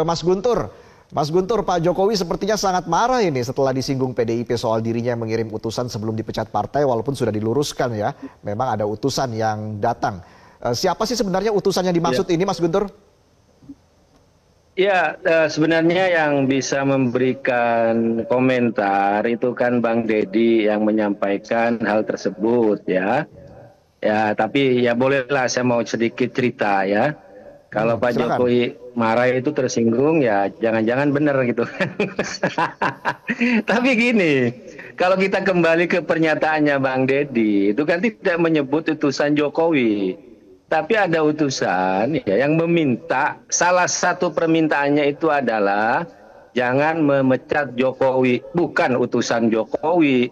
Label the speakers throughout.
Speaker 1: Mas Guntur. Mas Guntur, Pak Jokowi sepertinya sangat marah ini setelah disinggung PDIP soal dirinya yang mengirim utusan sebelum dipecat partai, walaupun sudah diluruskan ya. Memang ada utusan yang datang. Siapa sih sebenarnya utusan yang dimaksud ini, Mas Guntur?
Speaker 2: Ya, sebenarnya yang bisa memberikan komentar itu kan Bang Deddy yang menyampaikan hal tersebut ya. Ya, tapi ya bolehlah saya mau sedikit cerita ya. Kalau Pak
Speaker 1: Silakan.
Speaker 2: Jokowi marah itu tersinggung ya jangan-jangan benar gitu kan. Tapi gini, kalau kita kembali ke pernyataannya Bang Deddy, itu kan tidak menyebut utusan Jokowi. Tapi ada utusan ya, yang meminta, salah satu permintaannya itu adalah jangan memecat Jokowi, bukan utusan Jokowi.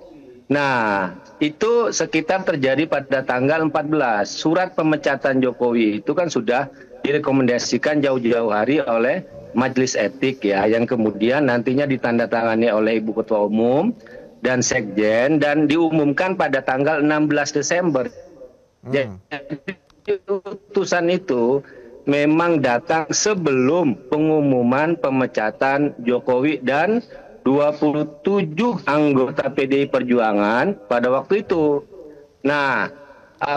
Speaker 2: Nah, itu sekitar terjadi pada tanggal 14. Surat pemecatan Jokowi itu kan sudah direkomendasikan jauh-jauh hari oleh Majelis Etik ya, yang kemudian nantinya ditandatangani oleh Ibu Ketua Umum dan Sekjen dan diumumkan pada tanggal 16 Desember. Jadi utusan itu memang datang sebelum pengumuman pemecatan Jokowi dan 27 anggota PDI Perjuangan pada waktu itu. Nah,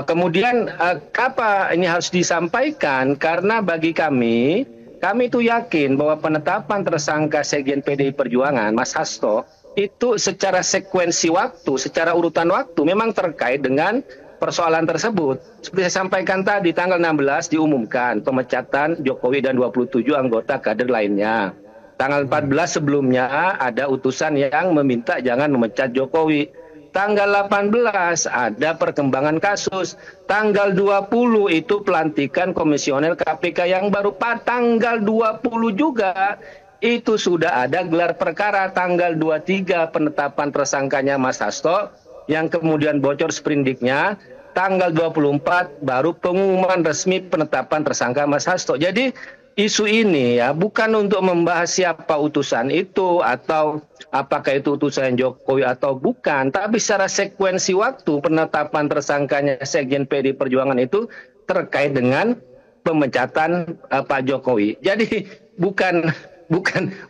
Speaker 2: kemudian apa ini harus disampaikan karena bagi kami itu yakin bahwa penetapan tersangka Sekjen PDI Perjuangan Mas Hasto itu secara sekuensi waktu, secara urutan waktu memang terkait dengan persoalan tersebut. Seperti saya sampaikan tadi, tanggal 16 diumumkan pemecatan Jokowi dan 27 anggota kader lainnya. Tanggal 14 sebelumnya ada utusan yang meminta jangan memecat Jokowi. Tanggal 18 ada perkembangan kasus. Tanggal 20 itu pelantikan komisioner KPK yang baru. Tanggal 20 juga itu sudah ada gelar perkara. Tanggal 23 penetapan tersangkanya Mas Hasto yang kemudian bocor sprindiknya. Tanggal 24 baru pengumuman resmi penetapan tersangka Mas Hasto. Jadi isu ini ya bukan untuk membahas siapa utusan itu atau apakah itu utusan Jokowi atau bukan, tapi secara sekuensi waktu penetapan tersangkanya Sekjen PDI Perjuangan itu terkait dengan pemecatan Pak Jokowi. Jadi bukan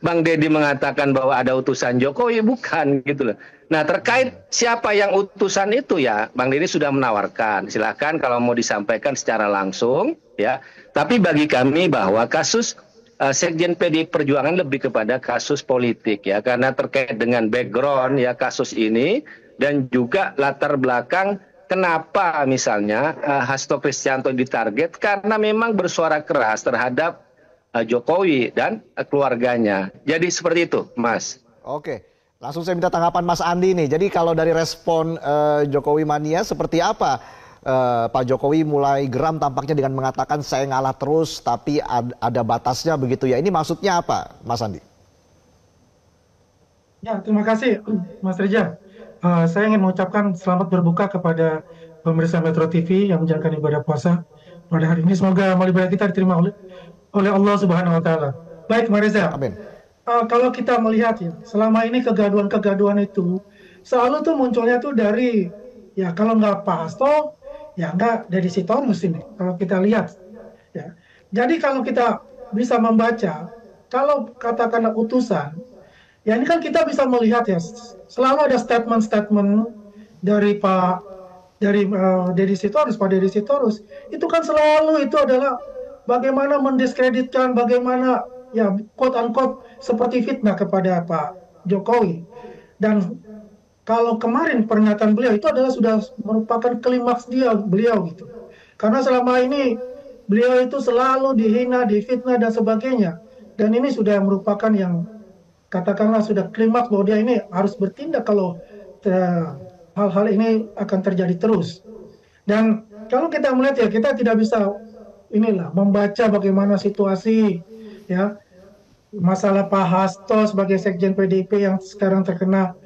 Speaker 2: Bang Deddy mengatakan bahwa ada utusan Jokowi, bukan gitu loh. Nah, terkait siapa yang utusan itu ya, Bang Deddy sudah menawarkan. Silakan kalau mau disampaikan secara langsung ya. Tapi bagi kami bahwa kasus Sekjen PDI Perjuangan lebih kepada kasus politik ya, karena terkait dengan background ya kasus ini dan juga latar belakang kenapa misalnya Hasto Kristianto ditarget karena memang bersuara keras terhadap Jokowi dan keluarganya. Jadi seperti itu, Mas.
Speaker 1: Oke, langsung saya minta tanggapan Mas Andi nih. Jadi kalau dari respon Jokowi mania seperti apa? Pak Jokowi mulai geram tampaknya dengan mengatakan saya ngalah terus tapi ada batasnya begitu ya. Ini maksudnya apa, Mas Andi?
Speaker 3: Ya, terima kasih Mas Reza. Saya ingin mengucapkan selamat berbuka kepada pemirsa Metro TV yang menjalankan ibadah puasa pada hari ini. Semoga amal ibadah kita diterima oleh Allah Subhanahu wa taala. Baik, Mas Reza.
Speaker 1: Amin.
Speaker 3: Kalau kita melihat ya, selama ini kegaduhan-kegaduhan itu selalu tuh munculnya tuh dari ya kalau nggak Pak Hasto ya enggak dari Sitorus ini kalau kita lihat ya. Jadi kalau kita bisa membaca kalau katakanlah utusan ya ini kan kita bisa melihat ya selalu ada statement-statement dari Deddy Sitorus, Pak Deddy Sitorus itu kan selalu itu adalah bagaimana mendiskreditkan, bagaimana ya quote unquote seperti fitnah kepada Pak Jokowi. Dan kalau kemarin pernyataan beliau itu adalah sudah merupakan klimaks beliau gitu. Karena selama ini beliau itu selalu dihina, difitnah dan sebagainya. Dan ini sudah merupakan yang katakanlah sudah klimaks bahwa dia ini harus bertindak kalau hal-hal ini akan terjadi terus. Dan kalau kita melihat ya kita tidak bisa membaca bagaimana situasi ya masalah Pak Hasto sebagai Sekjen PDIP yang sekarang terkena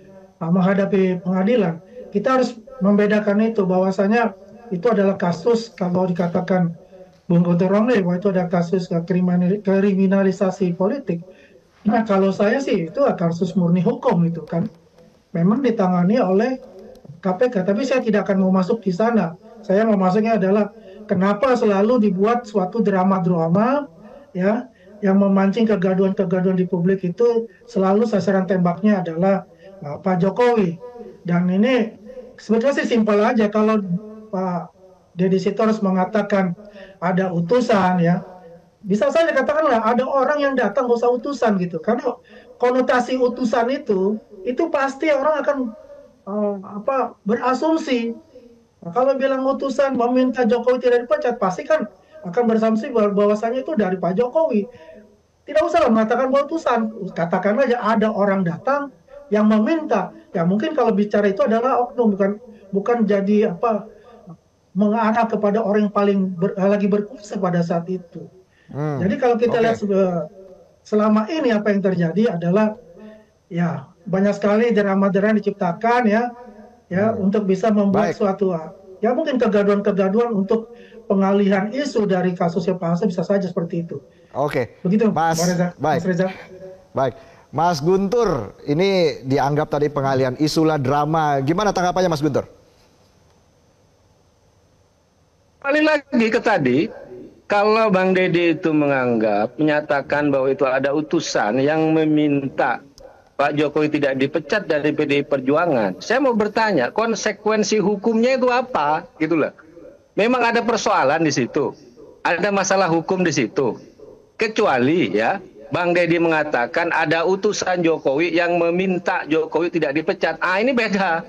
Speaker 3: menghadapi pengadilan. Kita harus membedakan itu bahwasanya itu adalah kasus kalau dikatakan Bung Guntur Romli bahwa itu ada kasus kriminalisasi politik. Nah kalau saya sih itu kasus murni hukum itu kan memang ditangani oleh KPK. Tapi saya tidak akan mau masuk di sana. Saya mau masuknya adalah kenapa selalu dibuat suatu drama-drama ya yang memancing kegaduhan-kegaduhan di publik itu selalu sasaran tembaknya adalah Pak Jokowi. Dan ini sebetulnya sih simpel aja, kalau Pak Deddy Sitorus mengatakan ada utusan ya, bisa saja katakanlah ada orang yang datang gak usah utusan gitu, karena konotasi utusan itu pasti orang akan berasumsi. Nah, kalau bilang utusan meminta Jokowi tidak dipecat, pasti kan akan berasumsi bahwasanya itu dari Pak Jokowi. Tidak usah mengatakan bahwa utusan, katakan aja ada orang datang yang meminta. Ya mungkin kalau bicara itu adalah oknum, bukan jadi mengarah kepada orang yang paling lagi berkuasa pada saat itu. Jadi kalau kita lihat selama ini apa yang terjadi adalah ya banyak sekali drama-drama diciptakan ya untuk bisa membuat suatu ya mungkin kegaduhan-kegaduhan untuk pengalihan isu dari kasusnya Pak Hasim, bisa saja seperti itu.
Speaker 1: Oke.
Speaker 3: Begitu
Speaker 1: Mas
Speaker 3: Reza.
Speaker 1: Baik. Mas Guntur, ini dianggap tadi pengalihan isu lah, drama. Gimana tanggapannya Mas Guntur?
Speaker 2: Balik lagi ke tadi, kalau Bang Deddy itu menyatakan bahwa itu ada utusan yang meminta Pak Jokowi tidak dipecat dari PDI Perjuangan, saya mau bertanya, konsekuensi hukumnya itu apa? Gitu loh. Memang ada persoalan di situ, ada masalah hukum di situ. Kecuali ya, Bang Deddy mengatakan ada utusan Jokowi yang meminta Jokowi tidak dipecat. Ini beda.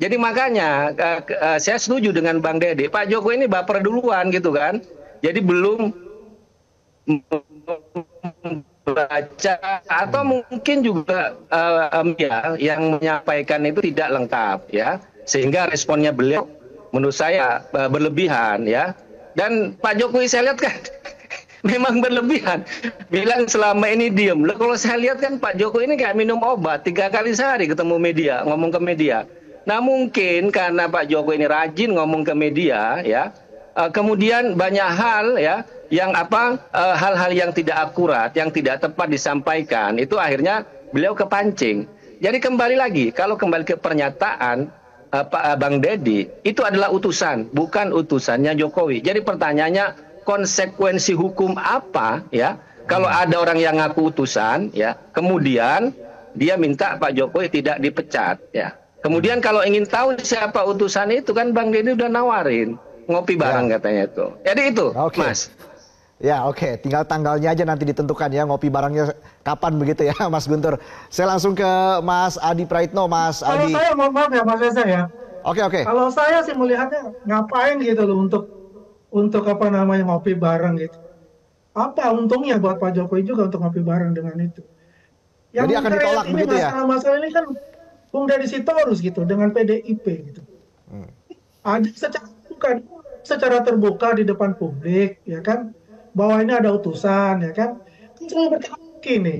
Speaker 2: Jadi makanya saya setuju dengan Bang Deddy. Pak Jokowi ini baper duluan gitu kan. Jadi belum baca atau mungkin juga yang menyampaikan itu tidak lengkap ya, sehingga responnya beliau menurut saya berlebihan ya. Dan Pak Jokowi saya lihat kan memang berlebihan, bilang selama ini diem. Kalau saya lihat kan Pak Jokowi ini kayak minum obat 3 kali sehari ketemu media, ngomong ke media. Nah mungkin karena Pak Jokowi ini rajin ngomong ke media ya, kemudian banyak hal ya yang hal-hal yang tidak akurat, yang tidak tepat disampaikan, itu akhirnya beliau kepancing. Jadi kembali lagi, kalau kembali ke pernyataan Pak Bang Deddy, itu adalah utusan, bukan utusannya Jokowi. Jadi pertanyaannya, konsekuensi hukum apa ya kalau ada orang yang ngaku utusan ya, kemudian dia minta Pak Jokowi tidak dipecat ya. Kemudian kalau ingin tahu siapa utusan itu kan Bang Deddy udah nawarin ngopi bareng katanya itu. Jadi itu, Mas.
Speaker 1: Ya oke, tinggal tanggalnya aja nanti ditentukan ya, ngopi barangnya kapan begitu ya Mas Guntur. Saya langsung ke Mas Adi Praitno. Mas Adi.
Speaker 3: Kalau saya mohon maaf ya Mas Reza ya.
Speaker 1: Oke.
Speaker 3: Kalau saya sih melihatnya ngapain gitu loh untuk ngopi bareng gitu. Apa untungnya buat Pak Jokowi juga untuk ngopi bareng dengan itu?
Speaker 1: Jadi akan ditolak begitu ya?
Speaker 3: Masalah ini kan Bung Deddy Sitorus gitu dengan PDIP gitu. Ada secara terbuka di depan publik ya kan, bahwa ini ada utusan ya kan. Kan selalu berkali gini,